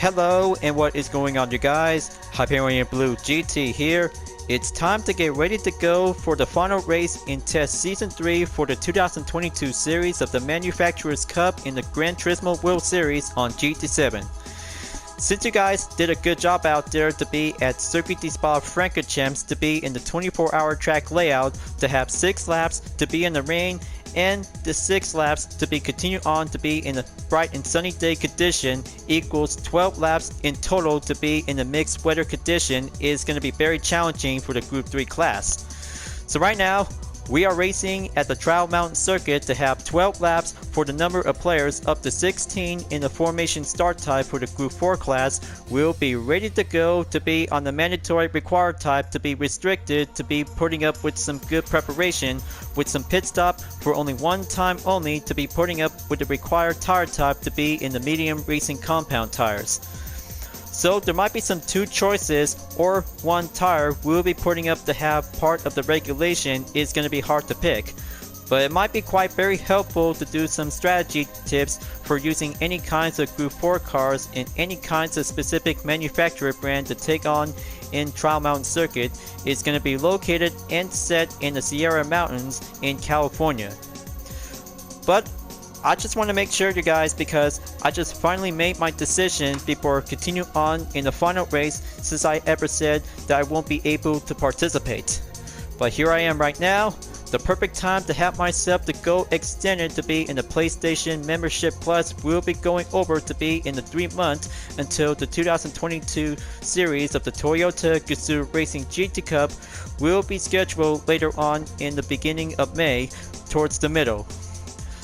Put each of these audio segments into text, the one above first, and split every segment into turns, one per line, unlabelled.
Hello, and what is going on, you guys? Hyperion-Blue-GT here. It's time to get ready to go for the final race in Test Season 3 for the 2022 series of the Manufacturers Cup in the Gran Turismo World Series on GT7. Since you guys did a good job out there to be at Circuit de Spa-Francorchamps, to be in the 24-hour track layout, to have 6 laps, to be in the rain, and the 6 laps to be continued on to be in a bright and sunny day condition equals 12 laps in total to be in the mixed weather condition is going to be very challenging for the Group 3 class. So right now, we are racing at the Trial Mountain Circuit to have 12 laps for the number of players up to 16 in the formation start type for the Group 4 class. We'll be ready to go to be on the mandatory required type to be restricted to be putting up with some good preparation with some pit stop for only one time only to be putting up with the required tire type to be in the medium racing compound tires. So there might be some 2 choices or 1 tire we'll be putting up to have part of the regulation is going to be hard to pick. But it might be quite very helpful to do some strategy tips for using any kinds of Group 4 cars in any kinds of specific manufacturer brand to take on in Trial Mountain Circuit. Is going to be located and set in the Sierra Mountains in California. But I just want to make sure, you guys, because I just finally made my decision before continuing on in the final race since I ever said that I won't be able to participate. But here I am right now, the perfect time to have myself to go extended to be in the PlayStation Membership Plus. Will be going over to be in the 3 months until the 2022 series of the Toyota Gazoo Racing GT Cup will be scheduled later on in the beginning of May towards the middle.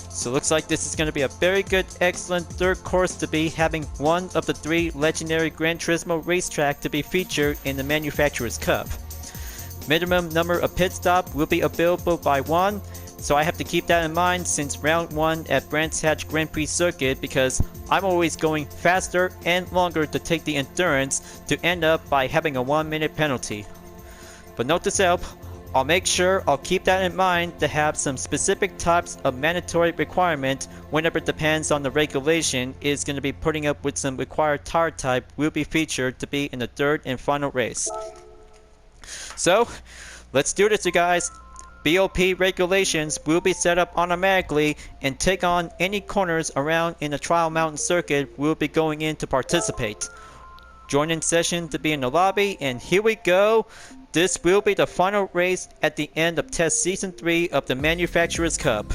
So looks like this is going to be a very good, excellent third course to be having one of the 3 legendary Gran Turismo racetrack to be featured in the Manufacturers Cup. Minimum number of pit stop will be available by 1, so I have to keep that in mind since round 1 at Brands Hatch Grand Prix Circuit, because I'm always going faster and longer to take the endurance to end up by having a 1-minute penalty. But note to self, I'll make sure I'll keep that in mind to have some specific types of mandatory requirement whenever it depends on the regulation is going to be putting up with some required tire type will be featured to be in the 3rd and final race. So let's do this, you guys. BOP regulations will be set up automatically and take on any corners around in the Trial Mountain Circuit will be going in to participate. Join in session to be in the lobby, and here we go. This will be the final race at the end of Test Season 3 of the Manufacturers Cup.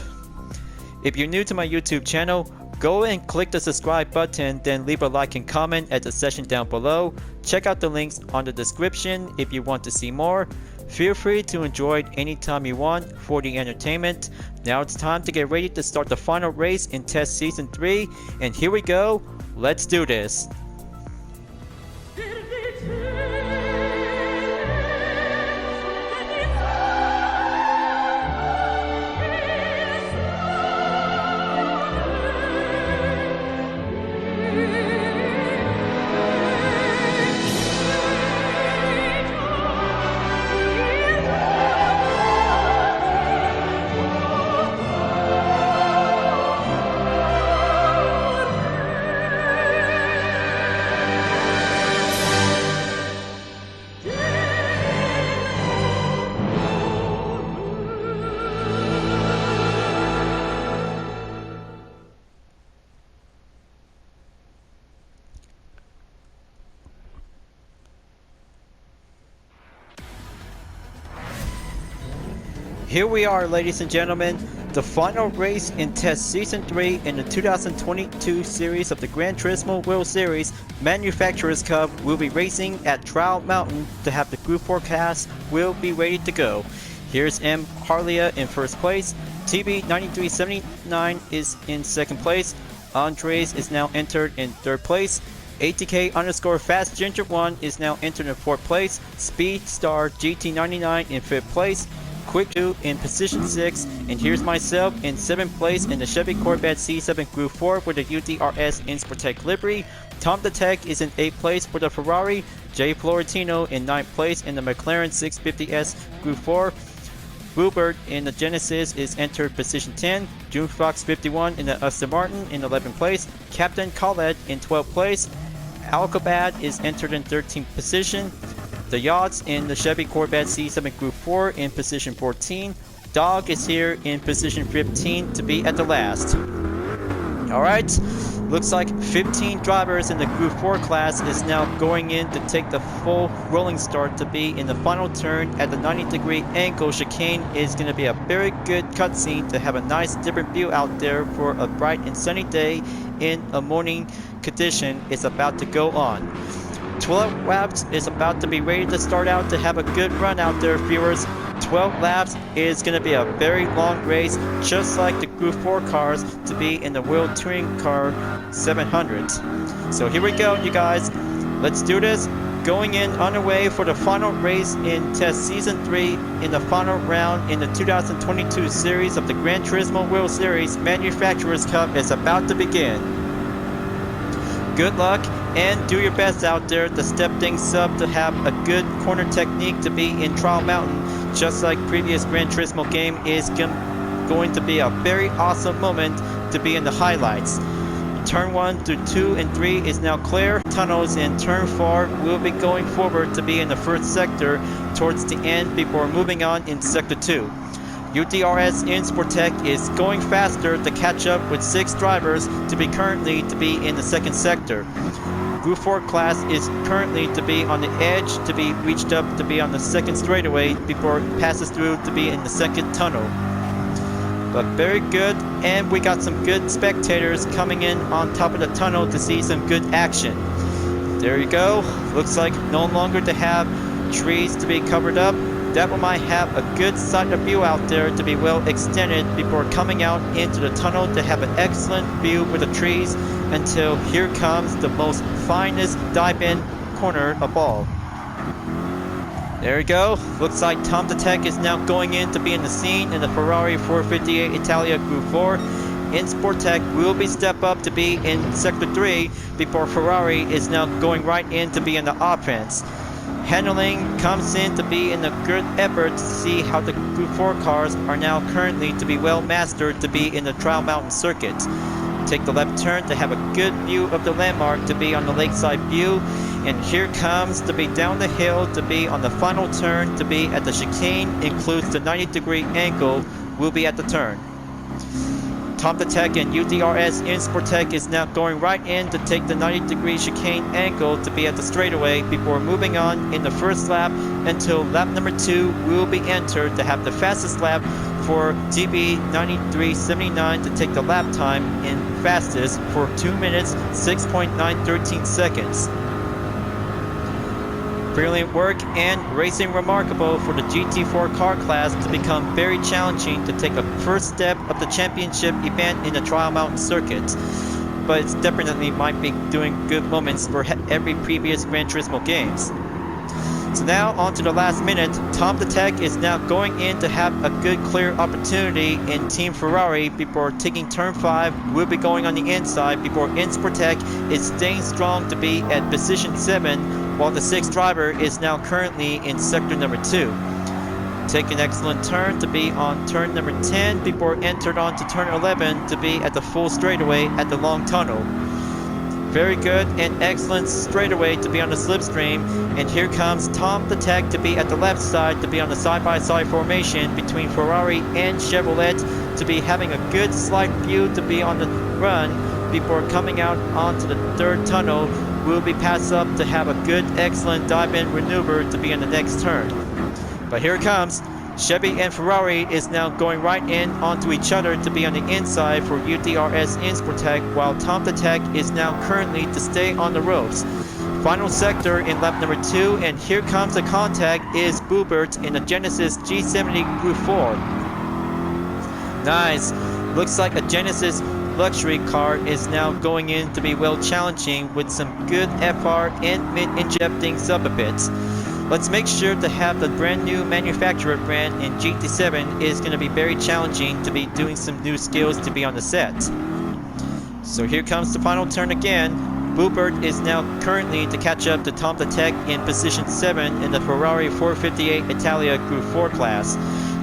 If you're new to my YouTube channel, go and click the subscribe button, then leave a like and comment at the session down below. Check out the links on the description if you want to see more. Feel free to enjoy it anytime you want for the entertainment. Now it's time to get ready to start the final race in Test Season 3, and here we go. Let's do this. Here we are, ladies and gentlemen, the final race in Test Season 3 in the 2022 series of the Gran Turismo World Series Manufacturers Cup. Will be racing at Trial Mountain to have the Group 4 class will be ready to go. Here's M. Harlia in first place, TB9379 is in 2nd place, Andres is now entered in 3rd place, ATK_FastGinger1 is now entered in 4th place, Speedstar GT99 in 5th place, Quick 2 in position 6, and here's myself in 7th place in the Chevy Corvette C7 Group 4 with the UDRS Insportec livery. Tom the Tech is in 8th place for the Ferrari, Jay Florentino in 9th place in the McLaren 650S Group 4, Wilbert in the Genesis is entered position 10. June Fox 51 in the Aston Martin in 11th place. Captain Collette in 12th place. Alcobat is entered in 13th position. The Yachts in the Chevy Corvette C7 Group 4 in position 14. Dog is here in position 15 to be at the last. Alright, looks like 15 drivers in the Group 4 class is now going in to take the full rolling start to be in the final turn at the 90-degree angle. Chicane is going to be a very good cutscene to have a nice different view out there for a bright and sunny day in a morning condition is about to go on. 12 laps is about to be ready to start out to have a good run out there, viewers. 12 laps is going to be a very long race, just like the Group 4 cars to be in the World Touring Car 700. So here we go, you guys. Let's do this. Going in underway for the final race in Test Season 3 in the final round in the 2022 series of the Gran Turismo World Series Manufacturers Cup is about to begin. Good luck and do your best out there to step things up to have a good corner technique to be in Trial Mountain. Just like previous Gran Turismo game is going to be a very awesome moment to be in the highlights. Turn 1 through 2 and 3 is now clear. Tunnels in Turn 4 will be going forward to be in the first sector towards the end before moving on in Sector 2. UDRS in Sportec is going faster to catch up with 6 drivers to be currently to be in the second sector. Group 4 class is currently to be on the edge to be reached up to be on the second straightaway before it passes through to be in the second tunnel. But very good, and we got some good spectators coming in on top of the tunnel to see some good action. There you go. Looks like no longer to have trees to be covered up. That one might have a good sight of view out there to be well extended before coming out into the tunnel to have an excellent view with the trees until here comes the most finest dive-in corner of all. There you go. Looks like Tom the Tech is now going in to be in the scene in the Ferrari 458 Italia Group 4. In Sportec will be step up to be in Sector 3 before Ferrari is now going right in to be in the offense. Handling comes in to be in a good effort to see how the Group 4 cars are now currently to be well mastered to be in the Trial Mountain circuit. Take the left turn to have a good view of the landmark to be on the lakeside view, and here comes to be down the hill to be on the final turn to be at the chicane includes the 90-degree angle will be at the turn. Tom the Tech and UDRS in Sportec is now going right in to take the 90-degree chicane angle to be at the straightaway before moving on in the first lap until lap number 2 will be entered to have the fastest lap for GB 9379 to take the lap time in fastest for 2 minutes 6.913 seconds. Brilliant work and racing remarkable for the GT4 car class to become very challenging to take a first step of the championship event in the Trial Mountain circuit. But it's definitely might be doing good moments for every previous Gran Turismo games. So now on to the last minute. Tom the Tech is now going in to have a good clear opportunity in Team Ferrari before taking turn 5. Will be going on the inside before Sportec is staying strong to be at position 7 while the 6th driver is now currently in sector number 2. Take an excellent turn to be on turn number 10 before entered on to turn 11 to be at the full straightaway at the long tunnel. Very good and excellent straightaway to be on the slipstream, and here comes Tom the Tech to be at the left side to be on the side-by-side formation between Ferrari and Chevrolet to be having a good slight view to be on the run before coming out onto the 3rd tunnel. Will be passed up to have a good excellent dive-in maneuver to be on the next turn. But here it comes. Chevy and Ferrari is now going right in onto each other to be on the inside for UDRS in Sportec, while Tom the Tech is now currently to stay on the ropes. Final sector in lap number 2, and here comes the contact is Boobert in the Genesis G70 Group 4. Nice. Looks like a Genesis luxury car is now going in to be well challenging with some good FR and mid-injecting sub a bit. Let's make sure to have the brand new manufacturer brand in GT7 is going to be very challenging to be doing some new skills to be on the set. So here comes the final turn again. Boobert is now currently to catch up to Tom the Tech in position 7 in the Ferrari 458 Italia Group 4 class.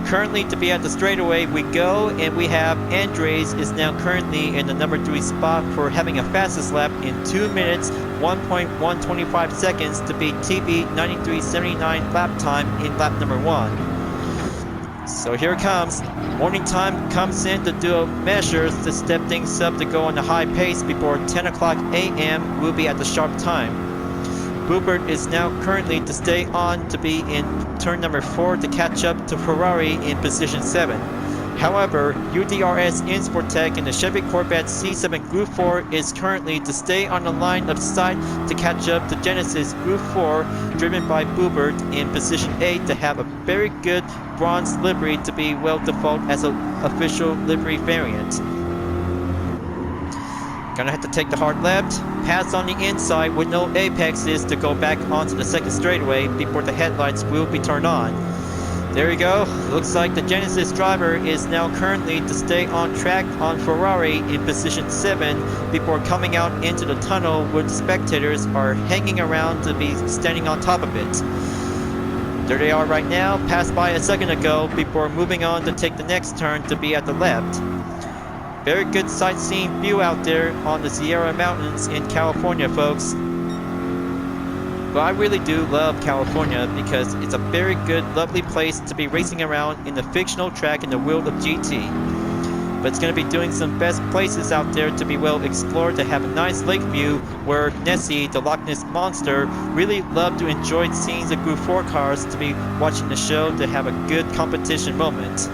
Currently to be at the straightaway we go, and we have Andres is now currently in the number 3 spot for having a fastest lap in 2 minutes 1.125 seconds to beat TB 93.79 lap time in lap number 1. So here it comes. Morning time comes in to do measures to step things up to go on a high pace before 10 o'clock a.m. will be at the sharp time. Boubert is now currently to stay on to be in turn number 4 to catch up to Ferrari in position 7. However, UDRS Insportec in the Chevy Corvette C7 Gr.4 is currently to stay on the line of sight to catch up to Genesis Gr.4 driven by Boubert in position 8 to have a very good bronze livery to be well default as an official livery variant. Gonna have to take the hard left, pass on the inside with no apexes to go back onto the second straightaway before the headlights will be turned on. There you go. Looks like the Genesis driver is now currently to stay on track on Ferrari in position 7 before coming out into the tunnel where the spectators are hanging around to be standing on top of it. There they are right now, passed by a second ago before moving on to take the next turn to be at the left. Very good sightseeing view out there on the Sierra Mountains in California, folks. But I really do love California because it's a very good, lovely place to be racing around in the fictional track in the world of GT. But it's going to be doing some best places out there to be well explored, to have a nice lake view where Nessie, the Loch Ness Monster, really loved to enjoy scenes of Gr.4 cars to be watching the show to have a good competition moment.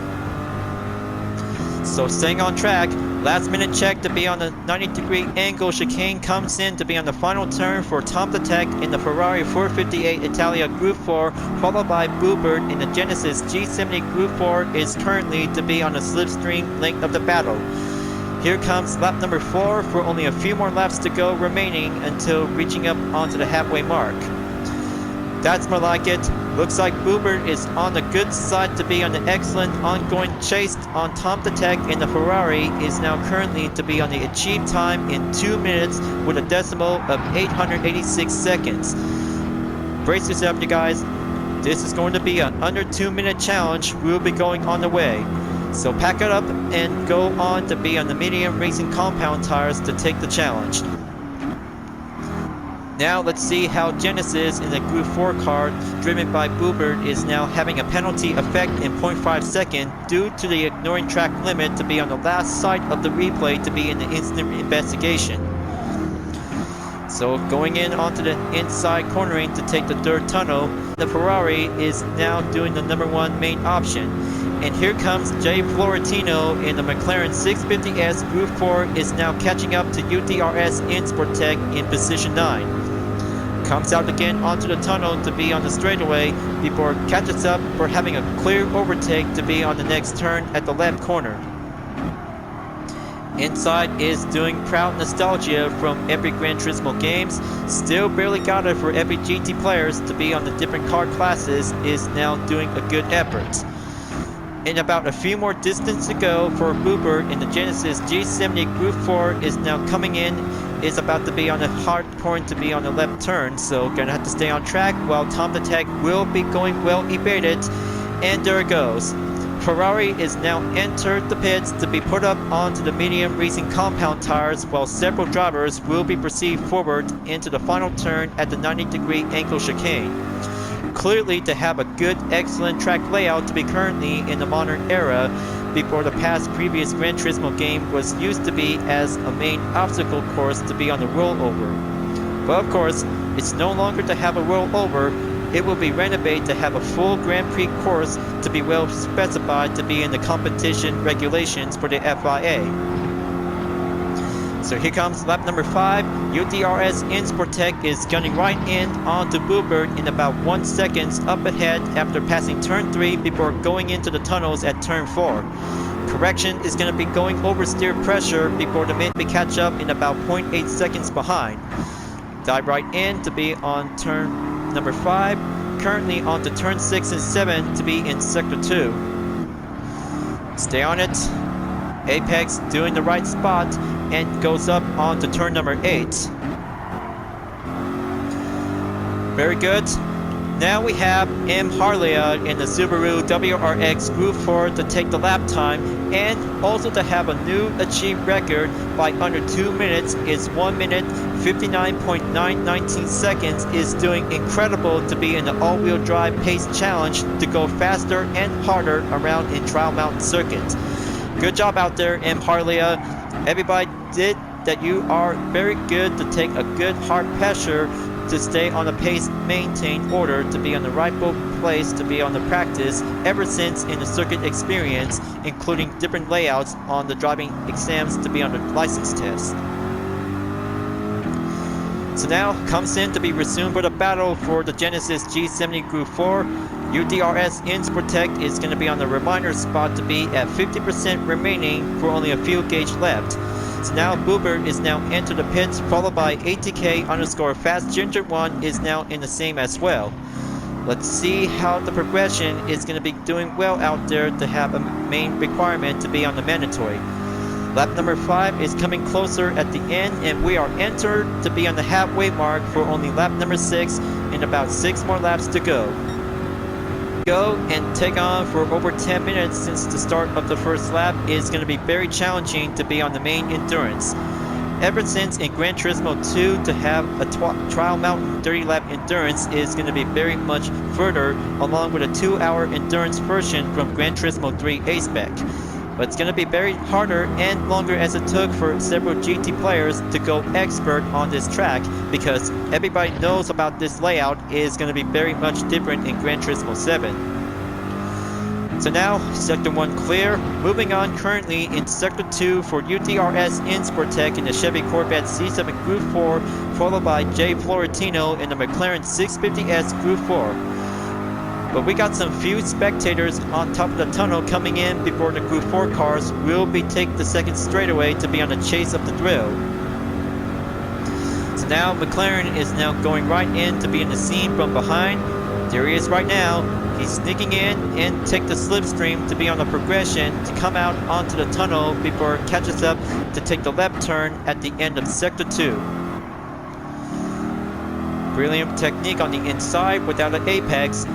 So staying on track, last minute check to be on the 90-degree angle chicane comes in to be on the final turn for Tom the Tech in the Ferrari 458 Italia Gr.4, followed by Boubert in the Genesis G70 Gr.4 is currently to be on the slipstream length of the battle. Here comes lap number 4 for only a few more laps to go remaining until reaching up onto the halfway mark. That's more like it. Looks like Boubert is on the good side to be on the excellent ongoing chase on Tom the Tech in the Ferrari is now currently to be on the achieved time in 2 minutes with a decimal of 886 seconds. Brace yourself, you guys. This is going to be an under 2 minute challenge. We'll be going on the way. So pack it up and go on to be on the medium racing compound tires to take the challenge. Now let's see how Genesis in the Gr.4 car driven by Boubert is now having a penalty effect in 0.5 second due to the ignoring track limit to be on the last side of the replay to be in the instant investigation. So going in onto the inside cornering to take the third tunnel, the Ferrari is now doing the number 1 main option. And here comes Jay Florentino in the McLaren 650S Gr.4 is now catching up to UDRS Insportec in position 9. Comes out again onto the tunnel to be on the straightaway before catches up for having a clear overtake to be on the next turn at the left corner. Inside is doing proud nostalgia from every Gran Turismo games. Still barely got it for every GT players to be on the different car classes is now doing a good effort. In about a few more distance to go for Boubert in the Genesis G70 Gr.4 is now coming in, is about to be on a hard corner to be on the left turn, so gonna have to stay on track while Tom the Tech will be going well evaded, and there it goes. Ferrari is now entered the pits to be put up onto the medium racing compound tires while several drivers will be proceed forward into the final turn at the 90-degree angle chicane. Clearly to have a good, excellent track layout to be currently in the modern era before the past previous Gran Turismo game was used to be as a main obstacle course to be on the rollover. But of course, it's no longer to have a rollover, it will be renovated to have a full Grand Prix course to be well specified to be in the competition regulations for the FIA. So here comes lap number 5. UDRS Insportec is gunning right in onto Boubert in about 1 second up ahead after passing turn 3 before going into the tunnels at turn 4. Correction is going to be going oversteer pressure before the mid catch up in about 0.8 seconds behind. Dive right in to be on turn number 5. Currently on to turn 6 and 7 to be in sector 2. Stay on it. Apex doing the right spot and goes up onto turn number 8. Very good. Now we have M. Harlea in the Subaru WRX Gr.4 to take the lap time, and also to have a new achieved record by under 2 minutes is 1 minute 59.919 seconds, is doing incredible to be in the all-wheel drive pace challenge to go faster and harder around in Trial Mountain Circuit. Good job out there, M. Harlea. Everybody did that. You are very good to take a good hard pressure to stay on the pace maintained order to be on the rightful place to be on the practice ever since in the circuit experience, including different layouts on the driving exams to be on the license test. So now comes in to be resumed for the battle for the Genesis G70 Gr.4. UDRS Insportec is going to be on the reminder spot to be at 50% remaining for only a few gauge left. So now Boober is now entered the pits, followed by ATK_FastGinger1 is now in the same as well. Let's see how the progression is going to be doing well out there to have a main requirement to be on the mandatory. Lap number 5 is coming closer at the end, and we are entered to be on the halfway mark for only lap number 6 and about 6 more laps to go. Go and take on for over 10 minutes since the start of the first lap is going to be very challenging to be on the main endurance. Ever since in Gran Turismo 2 to have a Trial Mountain 30 lap endurance is going to be very much further, along with a 2-hour endurance version from Gran Turismo 3 A-Spec. But it's going to be very harder and longer as it took for several GT players to go expert on this track, because everybody knows about this layout is going to be very much different in Gran Turismo 7. So now, Sector 1 clear. Moving on currently in Sector 2 for UDRS Insportec in the Chevy Corvette C7 Gr.4, followed by Jay Florentino in the McLaren 650S Gr.4. But we got some few spectators on top of the tunnel coming in before the Gr.4 cars will take the second straightaway to be on the chase of the thrill. So now McLaren is now going right in to be in the scene from behind. There he is right now. He's sneaking in and take the slipstream to be on the progression to come out onto the tunnel before it catches up to take the left turn at the end of Sector 2. Brilliant technique on the inside without an apex.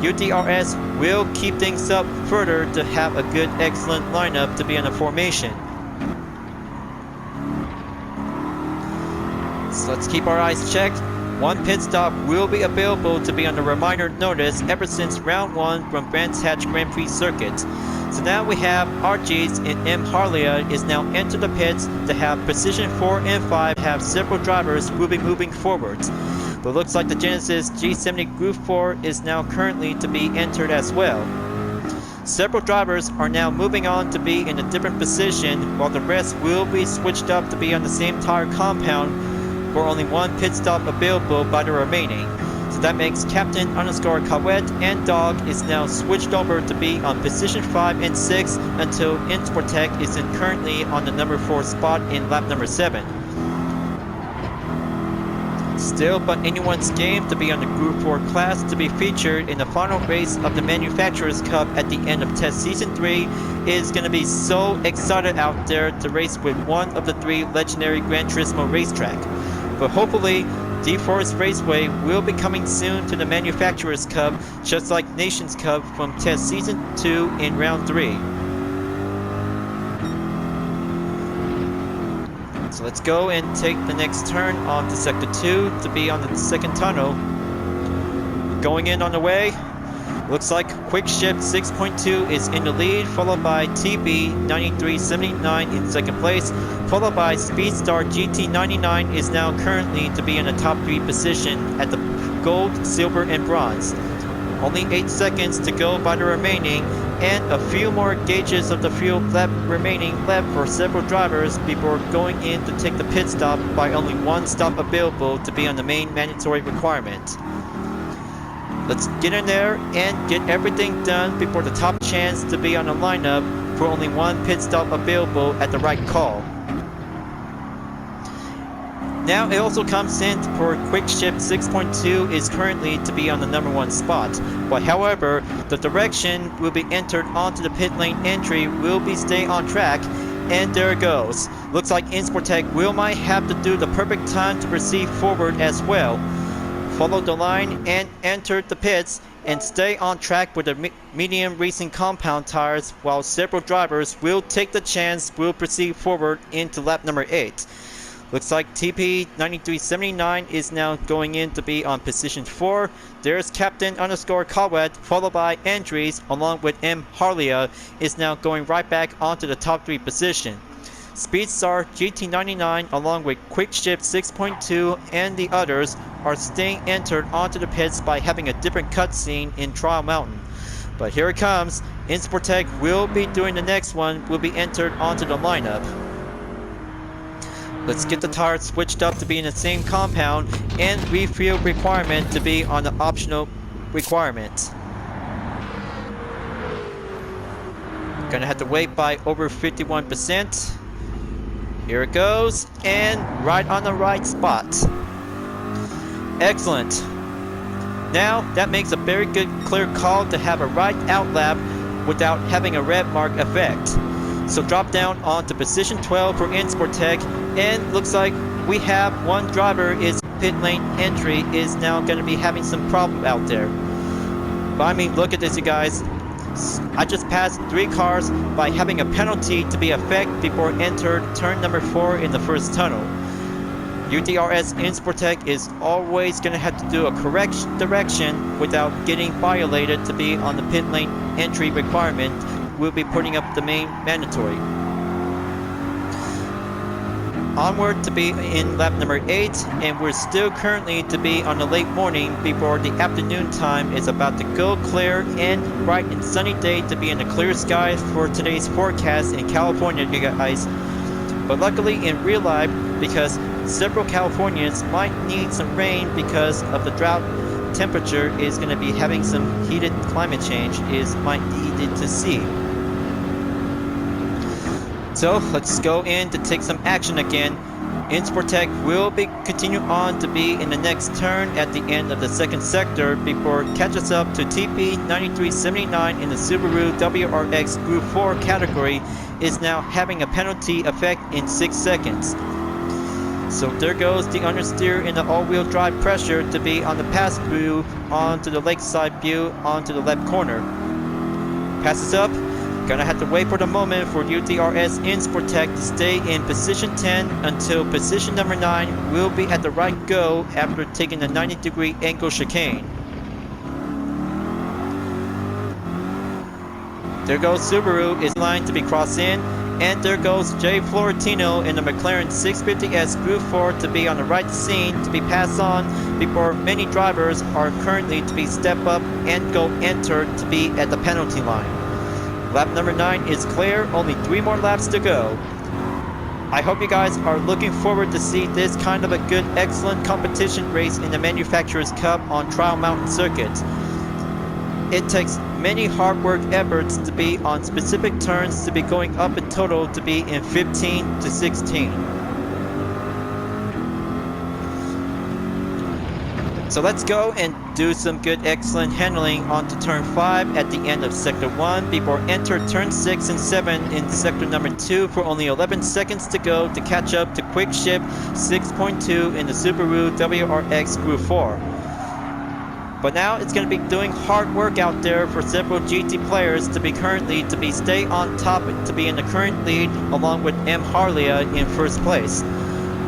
UDRS will keep things up further to have a good, excellent lineup to be in a formation. So let's keep our eyes checked. One pit stop will be available to be on the reminder notice ever since round 1 from Brands Hatch Grand Prix circuit. So now we have RG's and M. Harlea is now entered the pits to have Precision 4 and 5 have several drivers moving forwards. But looks like the Genesis G70 Gr.4 is now currently to be entered as well. Several drivers are now moving on to be in a different position, while the rest will be switched up to be on the same tire compound for only one pit stop available by the remaining. So that makes Captain_Kawet and Dog is now switched over to be on position 5 and 6 until Insportec is currently on the number 4 spot in lap number 7. Still but anyone's game to be on the Gr.4 class to be featured in the final race of the Manufacturers Cup at the end of Test Season 3 is going to be so excited out there to race with one of the 3 legendary Gran Turismo racetrack. But hopefully, DeForest Raceway will be coming soon to the Manufacturers Cup, just like Nations Cup from Test Season 2 in Round 3. So let's go and take the next turn onto Sector 2 to be on the second tunnel. Going in on the way. Looks like Quick Ship 6.2 is in the lead, followed by TB 9379 in second place, followed by Speedstar GT99 is now currently to be in the top 3 position at the gold, silver, and bronze. Only 8 seconds to go by the remaining, and a few more gauges of the fuel remaining left for several drivers before going in to take the pit stop by only 1 stop available to be on the main mandatory requirement. Let's get in there and get everything done before the top chance to be on the lineup for only 1 pit stop available at the right call. Now it also comes in for Quick Ship 6.2 is currently to be on the number 1 spot, but however, the direction will be entered onto the pit lane entry will be stay on track, and there it goes. Looks like Insportec might have to do the perfect time to proceed forward as well. follow the line and enter the pits and stay on track with the medium racing compound tires, while several drivers will take the chance, will proceed forward into lap number 8. Looks like TP9379 is now going in to be on position 4. There's Captain_Kawet, followed by Andres, along with M. Harlia, is now going right back onto the top 3 position. Speedstar GT99 along with Quickship 6.2 and the others are staying entered onto the pits by having a different cutscene in Trial Mountain. But here it comes. Insportec will be doing the next one, will be entered onto the lineup. Let's get the tires switched up to be in the same compound and refuel requirement to be on the optional requirement. Gonna have to wait by over 51%. Here it goes, and right on the right spot. Excellent. Now that makes a very good clear call to have a right out lap without having a red mark effect. So drop down onto position 12 for Insportec, and looks like we have one driver is pit lane entry is now going to be having some problem out there. But I mean, look at this, you guys. I just passed 3 cars by having a penalty to be effect before entered turn number 4 in the first tunnel. UDRS Insportec is always going to have to do a correct direction without getting violated to be on the pit lane entry requirement. We'll be putting up the main mandatory. Onward to be in lap number 8, and we're still currently to be on the late morning before the afternoon time is about to go clear and bright and sunny day to be in the clear skies for today's forecast in California, you guys. But luckily in real life, because several Californians might need some rain because of the drought, temperature is going to be having some heated climate change is might needed to see. So let's go in to take some action again. Insportec will be continue on to be in the next turn at the end of the second sector before catches up to TP9379 in the Subaru WRX Gr.4 category is now having a penalty effect in 6 seconds. So there goes the understeer in the all-wheel drive pressure to be on the pass through onto the lakeside view onto the left corner. Passes up. Gonna have to wait for the moment for UDRS Insportec to stay in position 10 until position number 9 will be at the right go after taking the 90-degree angle chicane. There goes Subaru is lined to be crossed in, and there goes Jay Florentino in the McLaren 650S Gr.4 to be on the right scene to be passed on before many drivers are currently to be step up and go enter to be at the penalty line. Lap number 9 is clear, only 3 more laps to go. I hope you guys are looking forward to see this kind of a good, excellent competition race in the Manufacturers Cup on Trial Mountain Circuit. It takes many hard work efforts to be on specific turns to be going up in total to be in 15 to 16. So let's go and do some good excellent handling onto turn 5 at the end of sector 1 before enter turn 6 and 7 in sector number 2 for only 11 seconds to go to catch up to Quickship 6.2 in the Subaru WRX Gr.4. But now it's going to be doing hard work out there for several GT players to be currently to be stay on top to be in the current lead along with M. Harlia in first place.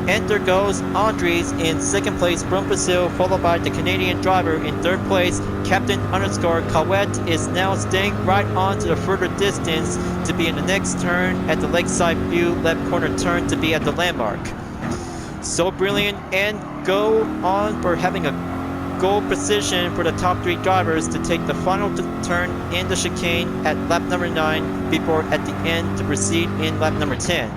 And there goes Andres in second place from Brazil, followed by the Canadian driver in third place. Captain_Kawet is now staying right on to the further distance to be in the next turn at the lakeside view left corner turn to be at the landmark. So brilliant, and go on for having a goal position for the top 3 drivers to take the final turn in the chicane at lap number 9 before at the end to proceed in lap number 10.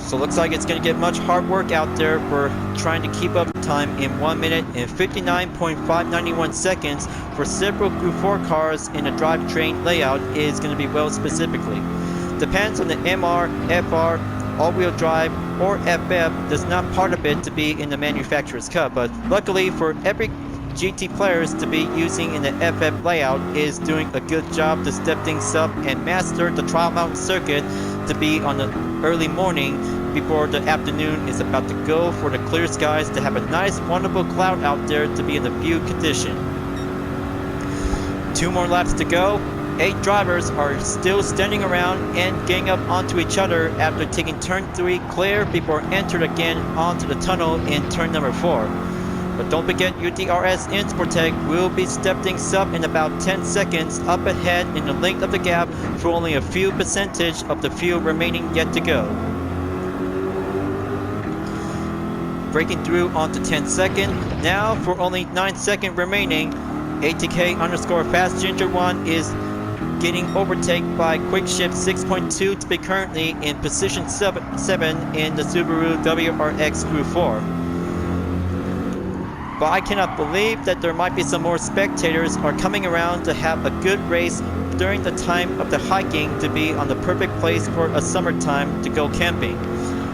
So looks like it's going to get much hard work out there for trying to keep up time in 1 minute and 59.591 seconds for several Gr.4 cars in the drivetrain layout is going to be well specifically. Depends on the MR, FR, all-wheel drive, or FF does not part of it to be in the Manufacturers Cup, but luckily for every GT players to be using in the FF layout is doing a good job to step things up and master the Trial Mountain Circuit to be on the early morning before the afternoon is about to go for the clear skies to have a nice wonderful cloud out there to be in the view condition. 2 more laps to go. 8 drivers are still standing around and getting up onto each other after taking turn 3 clear before entering again onto the tunnel in turn number 4. But don't forget, UDRS Insportec will be stepping up in about 10 seconds up ahead in the length of the gap for only a few percentage of the fuel remaining yet to go. Breaking through onto 10 second. Now for only 9 seconds remaining, ATK_Fast Ginger 1 is getting overtaken by Quickship 6.2 to be currently in position 7 in the Subaru WRX Gr.4. But I cannot believe that there might be some more spectators are coming around to have a good race during the time of the hiking to be on the perfect place for a summertime to go camping.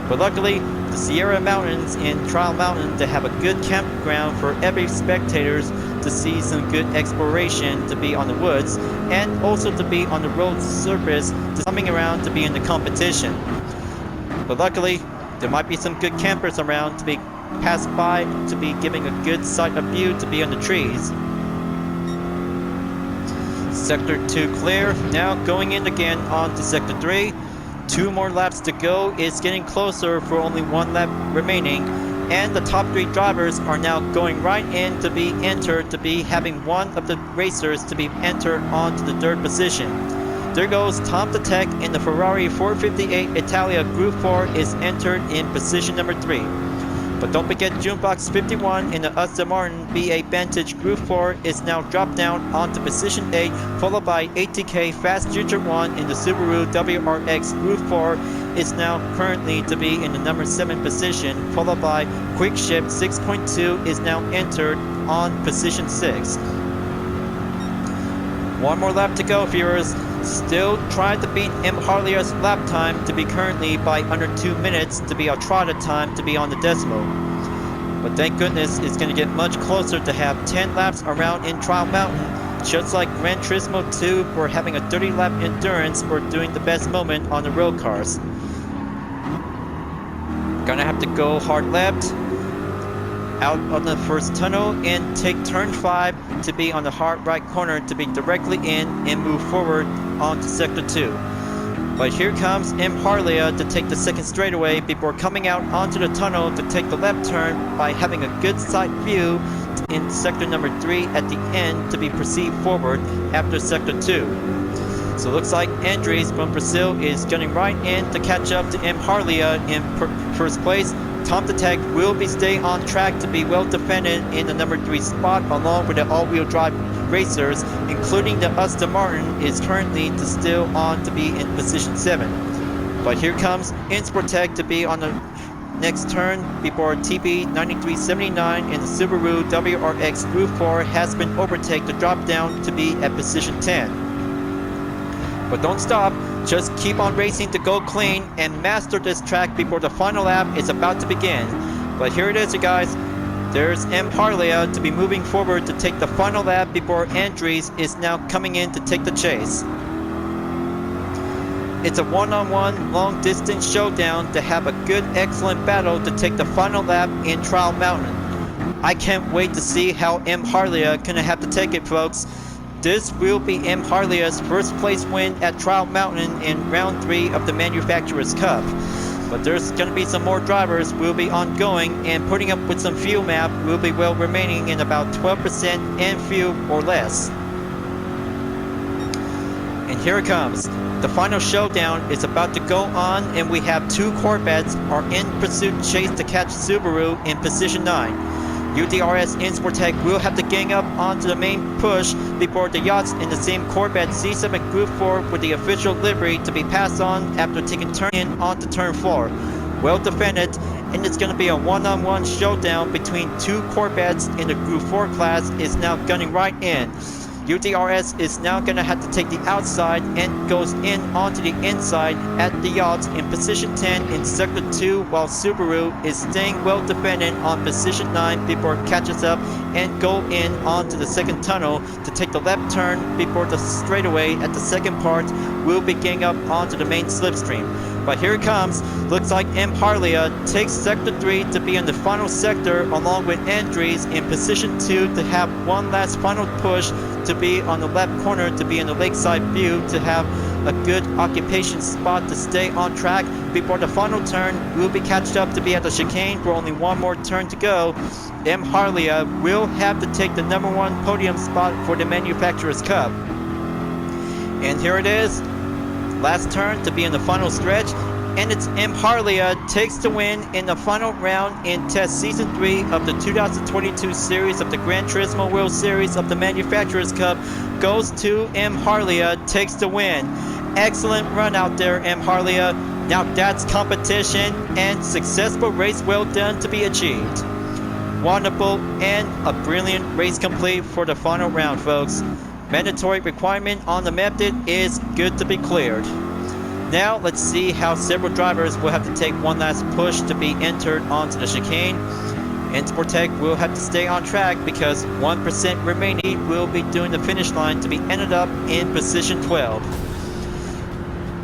But luckily, the Sierra Mountains in Trial Mountain to have a good campground for every spectators to see some good exploration to be on the woods and also to be on the road surface to coming around to be in the competition. But luckily, there might be some good campers around to be passed by to be giving a good sight of view to be on the trees. Sector 2 clear. Now going in again onto Sector 3. 2 more laps to go. It's getting closer for only 1 lap remaining. And the top 3 drivers are now going right in to be entered to be having one of the racers to be entered onto the 3rd position. There goes Tom the Tech in the Ferrari 458 Italia Gr.4 is entered in position number 3. But don't forget Junebox 51 in the Aston Martin V8 Vantage Gr.4 is now dropped down onto position 8, followed by ATK Fast Ginger 1 in the Subaru WRX Gr.4 is now currently to be in the number 7 position, followed by Quickship 6.2 is now entered on position 6. 1 more lap to go, viewers. Still trying to beat M. Harley's lap time to be currently by under 2 minutes to be our trotted time to be on the decimal. But thank goodness it's going to get much closer to have 10 laps around in Trial Mountain, just like Gran Turismo 2 for having a 30 lap endurance for doing the best moment on the road cars. Gonna have to go hard left out on the first tunnel and take turn 5 to be on the hard right corner to be directly in and move forward onto Sector 2. But here comes M. Harley to take the second straightaway before coming out onto the tunnel to take the left turn by having a good side view in Sector number 3 at the end to be proceed forward after Sector 2. So looks like Andres from Brazil is getting right in to catch up to M. Harley in first place. Tom the Tech will be staying on track to be well defended in the number 3 spot along with the all-wheel drive racers, including the Aston Martin is currently still on to be in position 7. But here comes Insportec to be on the next turn before TB9379 in the Subaru WRX Gr.4 has been overtaken to drop down to be at position 10. But don't stop, just keep on racing to go clean and master this track before the final lap is about to begin. But here it is, you guys. There's M. Harley to be moving forward to take the final lap before Andres is now coming in to take the chase. It's a one-on-one long distance showdown to have a good excellent battle to take the final lap in Trial Mountain. I can't wait to see how M. Harley gonna have to take it, folks. This will be M. Harley's first place win at Trial Mountain in round 3 of the Manufacturers Cup. But there's going to be some more drivers will be ongoing and putting up with some fuel map will be well remaining in about 12% in fuel or less. And here it comes. The final showdown is about to go on and we have 2 Corvettes are in pursuit chase to catch Subaru in position 9. UDRS Insportec will have to gang up onto the main push before the yachts in the same Corvette C7 Gr.4 with the official livery to be passed on after taking turn in onto turn 4. Well defended, and it's going to be a one-on-one showdown between 2 Corvettes in the Gr.4 class is now gunning right in. UDRS is now going to have to take the outside and goes in onto the inside at the yachts in position 10 in Sector 2 while Subaru is staying well defended on position 9 before it catches up and go in onto the second tunnel to take the left turn before the straightaway at the second part will be getting up onto the main slipstream. But here it comes. Looks like M. Harlia takes Sector 3 to be in the final sector, along with Andres in position 2 to have one last final push to be on the left corner, to be in the lakeside view, to have a good occupation spot to stay on track before the final turn. We'll be catched up to be at the chicane for only one more turn to go. M. Harlia will have to take the #1 podium spot for the Manufacturers Cup. And here it is. Last turn to be in the final stretch, and it's M. Harlia takes the win in the final round in Test Season 3 of the 2022 series of the Gran Turismo World Series of the Manufacturers Cup. Goes to M. Harlia, takes the win. Excellent run out there, M. Harlia. Now that's competition and successful race well done to be achieved. Wonderful and a brilliant race complete for the final round, folks. Mandatory requirement on the method is good to be cleared. Now let's see how several drivers will have to take one last push to be entered onto the chicane. And Sportec will have to stay on track because 1% remaining will be doing the finish line to be ended up in position 12.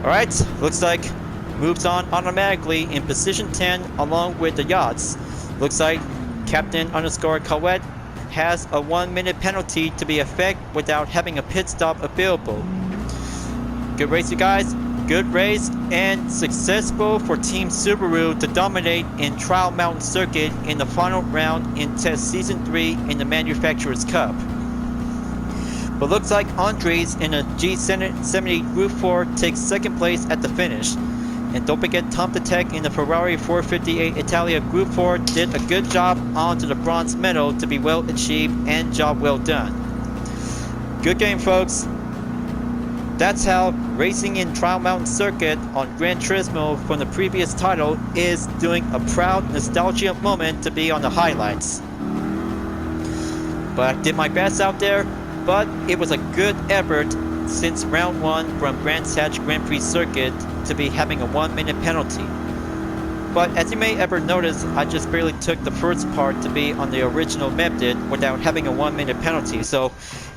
Alright, looks like moves on automatically in position 10 along with the yachts. Looks like Captain _Colette has a 1-minute penalty to be effect without having a pit stop available. Good race, you guys. Good race and successful for Team Subaru to dominate in Trial Mountain Circuit in the final round in Test Season 3 in the Manufacturers Cup. But looks like Andres in a G70 Group 4 takes second place at the finish. And don't forget Tom Detec in the Ferrari 458 Italia Group 4 did a good job onto the bronze medal to be well achieved and job well done. Good game, folks. That's how racing in Trial Mountain Circuit on Gran Turismo from the previous title is doing a proud nostalgia moment to be on the highlights. But I did my best out there, but it was a good effort since round 1 from Grand Hatch Grand Prix Circuit to be having a 1-minute penalty. But as you may ever notice, I just barely took the first part to be on the original method without having a 1-minute penalty. So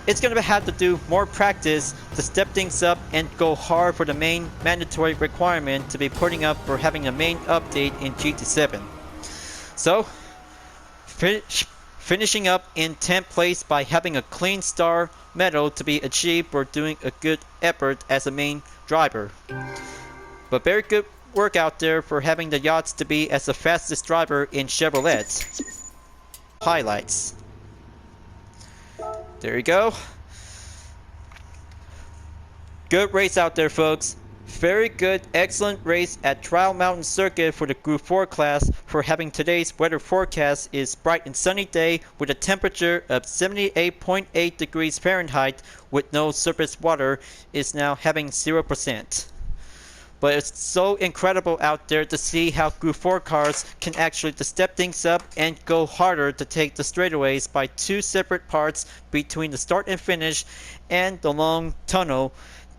it's going to have to do more practice to step things up and go hard for the main mandatory requirement to be putting up for having a main update in GT7. So, finishing up in 10th place by having a clean star medal to be achieved for doing a good effort as a main driver. But very good work out there for having the yachts to be as the fastest driver in Chevrolet. Highlights. There you go. Good race out there, folks. Very good, excellent race at Trial Mountain Circuit for the Group 4 class for having today's weather forecast is bright and sunny day with a temperature of 78.8 degrees Fahrenheit with no surface water is now having 0%. But it's so incredible out there to see how Group 4 cars can actually to step things up and go harder to take the straightaways by 2 separate parts between the start and finish and the long tunnel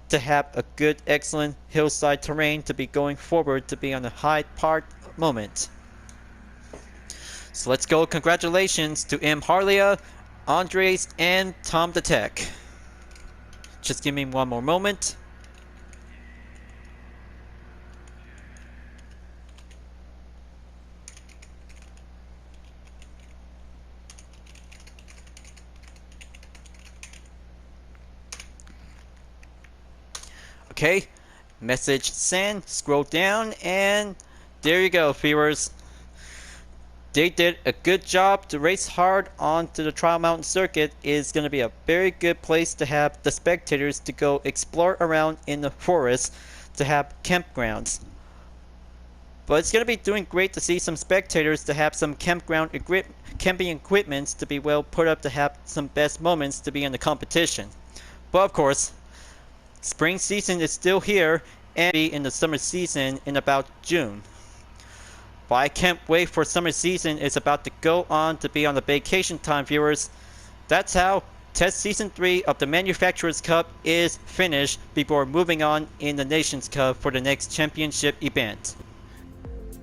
to have a good, excellent hillside terrain to be going forward to be on the high part moment. So let's go. Congratulations to M. Harlia, Andres, and Tom Detec. Just give me one more moment. Okay, message sent, scroll down, and there you go, viewers. They did a good job to race hard onto the Trial Mountain Circuit. Is going to be a very good place to have the spectators to go explore around in the forest to have campgrounds. But it's going to be doing great to see some spectators to have some camping equipments to be well put up to have some best moments to be in the competition. But of course, spring season is still here and be in the summer season in about June. But I can't wait for summer season is about to go on to be on the vacation time, viewers. That's how Test Season 3 of the Manufacturers Cup is finished before moving on in the Nations Cup for the next championship event.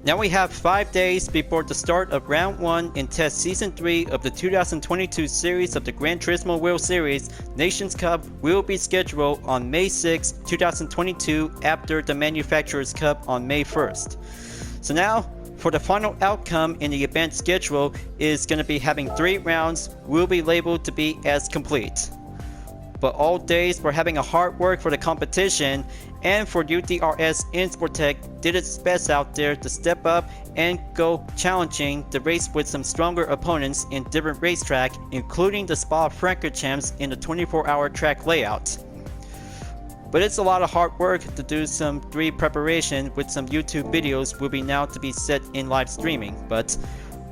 Now we have 5 days before the start of Round 1 in Test Season 3 of the 2022 series of the Gran Turismo World Series. Nations Cup will be scheduled on May 6, 2022 after the Manufacturers Cup on May 1st. So now, for the final outcome in the event schedule is going to be having 3 rounds will be labeled to be as complete. But all days for having a hard work for the competition, and for UDRS Insportec did its best out there to step up and go challenging the race with some stronger opponents in different racetrack, including the Spa-Francorchamps in the 24-hour track layout. But it's a lot of hard work to do some 3 preparation with some YouTube videos will be now to be set in live streaming. But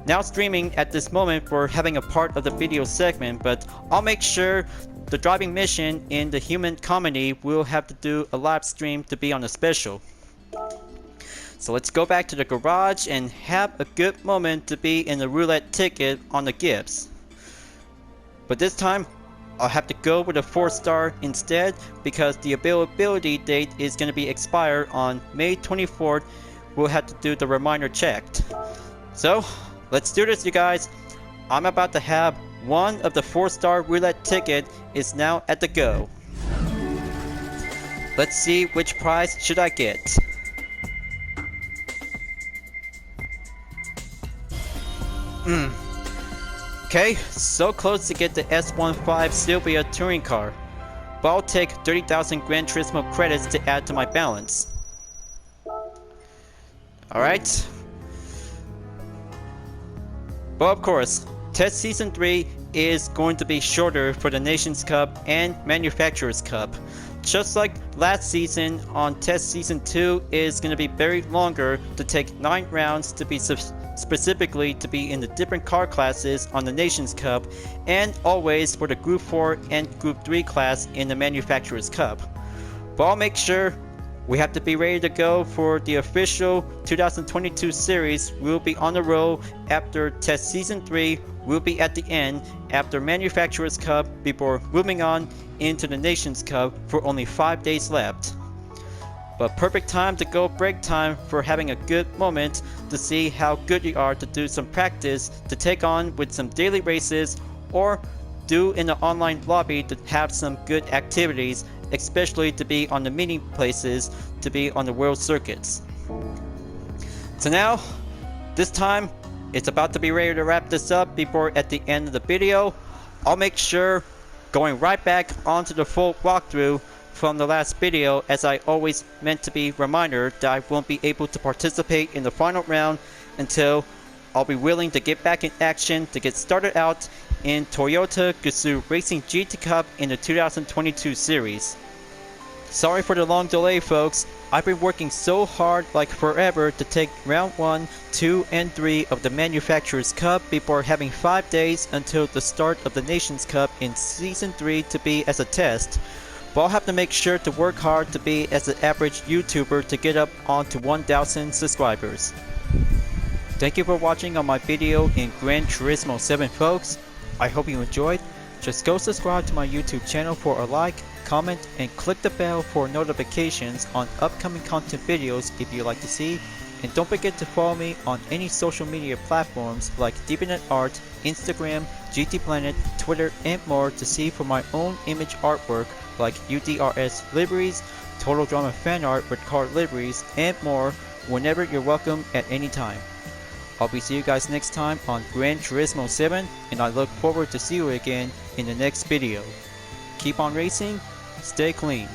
now streaming at this moment for having a part of the video segment, but I'll make sure the driving mission in the human comedy will have to do a live stream to be on a special. So let's go back to the garage and have a good moment to be in the roulette ticket on the Gibbs. But this time I'll have to go with a 4-star instead because the availability date is going to be expired on May 24th. We'll have to do the reminder checked. So let's do this, you guys. I'm about to have one of the 4-star roulette ticket is now at the go. Let's see which prize should I get. Okay, so close to get the S15 Silvia touring car. But I'll take 30,000 Gran Turismo credits to add to my balance. Alright. But of course, Test Season 3 is going to be shorter for the Nations Cup and Manufacturers Cup. Just like last season on Test Season 2 is going to be very longer to take 9 rounds to be specifically to be in the different car classes on the Nations Cup, and always for the Group 4 and Group 3 class in the Manufacturers Cup. But I'll make sure we have to be ready to go for the official 2022 series. We'll be on the road after Test Season 3. We'll be at the end after Manufacturers Cup before moving on into the Nations Cup for only 5 days left. But perfect time to go break time for having a good moment to see how good you are to do some practice to take on with some daily races or do in the online lobby to have some good activities, especially to be on the meeting places to be on the world circuits. So now, this time, it's about to be ready to wrap this up before at the end of the video. I'll make sure going right back onto the full walkthrough from the last video, as I always meant to be reminder that I won't be able to participate in the final round until I'll be willing to get back in action to get started out in Toyota Gazoo Racing GT Cup in the 2022 series. Sorry for the long delay, folks. I've been working so hard like forever to take round 1, 2, and 3 of the Manufacturers Cup before having 5 days until the start of the Nations Cup in Season 3 to be as a test. But I'll have to make sure to work hard to be as an average YouTuber to get up onto 1,000 subscribers. Thank you for watching on my video in Gran Turismo 7, folks. I hope you enjoyed. Just go subscribe to my YouTube channel for a like, comment, and click the bell for notifications on upcoming content videos if you like to see. And don't forget to follow me on any social media platforms like DeviantArt, Instagram, GT Planet, Twitter, and more to see for my own image artwork like UDRS liveries, Total Drama fan art with car liveries, and more whenever you're welcome at any time. I'll be seeing you guys next time on Gran Turismo 7, and I look forward to see you again in the next video. Keep on racing, stay clean.